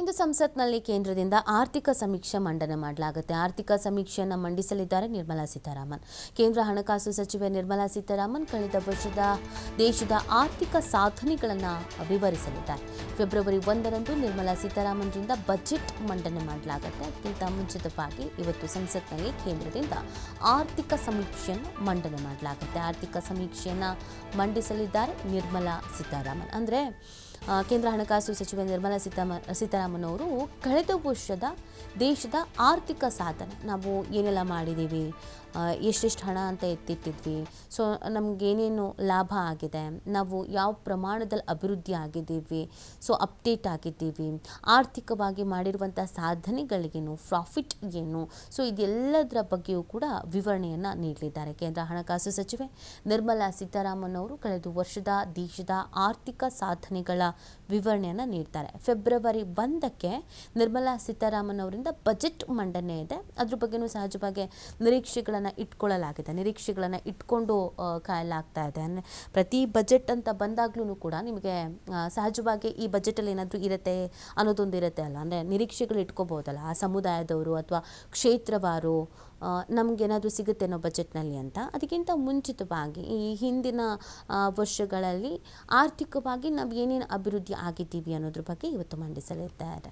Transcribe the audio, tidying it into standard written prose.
ಇಂದು ಸಂಸತ್ನಲ್ಲಿ ಕೇಂದ್ರದಿಂದ ಆರ್ಥಿಕ ಸಮೀಕ್ಷೆ ಮಂಡನೆ ಮಾಡಲಾಗುತ್ತೆ. ಆರ್ಥಿಕ ಸಮೀಕ್ಷೆಯನ್ನು ಮಂಡಿಸಲಿದ್ದಾರೆ ನಿರ್ಮಲಾ ಸೀತಾರಾಮನ್. ಕೇಂದ್ರ ಹಣಕಾಸು ಸಚಿವೆ ನಿರ್ಮಲಾ ಸೀತಾರಾಮನ್ ಕಳೆದ ವರ್ಷದ ದೇಶದ ಆರ್ಥಿಕ ಸಾಧನೆಗಳನ್ನು ವಿವರಿಸಲಿದ್ದಾರೆ. ಫೆಬ್ರವರಿ 1ರಂದು ನಿರ್ಮಲಾ ಸೀತಾರಾಮನ್ರಿಂದ ಬಜೆಟ್ ಮಂಡನೆ ಮಾಡಲಾಗುತ್ತೆ. ಅದಕ್ಕಿಂತ ಮುಂಚಿತವಾಗಿ ಇವತ್ತು ಸಂಸತ್ನಲ್ಲಿ ಕೇಂದ್ರದಿಂದ ಆರ್ಥಿಕ ಸಮೀಕ್ಷೆಯನ್ನು ಮಂಡನೆ ಮಾಡಲಾಗುತ್ತೆ. ಆರ್ಥಿಕ ಸಮೀಕ್ಷೆಯನ್ನು ಮಂಡಿಸಲಿದ್ದಾರೆ ನಿರ್ಮಲಾ ಸೀತಾರಾಮನ್. ಅಂದರೆ ಕೇಂದ್ರ ಹಣಕಾಸು ಸಚಿವೆ ನಿರ್ಮಲಾ ಸೀತಾರಾಮನ್ ಅವರು ಕಳೆದ ವರ್ಷದ ದೇಶದ ಆರ್ಥಿಕ ಸಾಧನೆ, ನಾವು ಏನೆಲ್ಲ ಮಾಡಿದ್ದೀವಿ, ಎಷ್ಟೆಷ್ಟು ಹಣ ಅಂತ ಎತ್ತಿಟ್ಟಿದ್ವಿ, ಸೊ ನಮಗೇನೇನು ಲಾಭ ಆಗಿದೆ, ನಾವು ಯಾವ ಪ್ರಮಾಣದಲ್ಲಿ ಅಭಿವೃದ್ಧಿ ಆಗಿದ್ದೀವಿ, ಸೊ ಅಪ್ಡೇಟ್ ಆಗಿದ್ದೀವಿ, ಆರ್ಥಿಕವಾಗಿ ಮಾಡಿರುವಂಥ ಸಾಧನೆಗಳಿಗೇನು, ಪ್ರಾಫಿಟ್ ಏನು, ಸೊ ಇದೆಲ್ಲದರ ಬಗ್ಗೆಯೂ ಕೂಡ ವಿವರಣೆಯನ್ನು ನೀಡಲಿದ್ದಾರೆ. ಕೇಂದ್ರ ಹಣಕಾಸು ಸಚಿವೆ ನಿರ್ಮಲಾ ಸೀತಾರಾಮನ್ ಅವರು ಕಳೆದ ವರ್ಷದ ದೇಶದ ಆರ್ಥಿಕ ಸಾಧನೆಗಳ ವಿವರಣೆಯನ್ನು ನೀಡ್ತಾರೆ. ಫೆಬ್ರವರಿ 1ಕ್ಕೆ ನಿರ್ಮಲಾ ಸೀತಾರಾಮನ್ ಅವರಿಂದ ಬಜೆಟ್ ಮಂಡನೆ ಇದೆ. ಅದ್ರ ಬಗ್ಗೆನೂ ಸಹಜವಾಗಿ ನಿರೀಕ್ಷೆಗಳನ್ನು ಇಟ್ಕೊಂಡು ಕಾಯಲಾಗ್ತಾ ಇದೆ. ಪ್ರತಿ ಬಜೆಟ್ ಅಂತ ಬಂದಾಗ್ಲೂ ಕೂಡ ನಿಮಗೆ ಸಹಜವಾಗಿ ಈ ಬಜೆಟಲ್ಲಿ ಏನಾದರೂ ಇರುತ್ತೆ ಅನ್ನೋದೊಂದು ಇರುತ್ತೆ ಅಲ್ಲ, ಅಂದರೆ ನಿರೀಕ್ಷೆಗಳು ಇಟ್ಕೋಬೋದಲ್ಲ, ಆ ಸಮುದಾಯದವರು ಅಥವಾ ಕ್ಷೇತ್ರವಾರು ನಮಗೇನಾದರೂ ಸಿಗುತ್ತೆ ಅನ್ನೋ ಬಜೆಟ್ನಲ್ಲಿ ಅಂತ. ಅದಕ್ಕಿಂತ ಮುಂಚಿತವಾಗಿ ಈ ಹಿಂದಿನ ವರ್ಷಗಳಲ್ಲಿ ಆರ್ಥಿಕವಾಗಿ ನಾವು ಏನೇನು ಅಭಿವೃದ್ಧಿ ಆಗಿದ್ದೀವಿ ಅನ್ನೋದ್ರ ಬಗ್ಗೆ ಇವತ್ತು ಮಂಡಿಸಲಿದ್ದಾರೆ.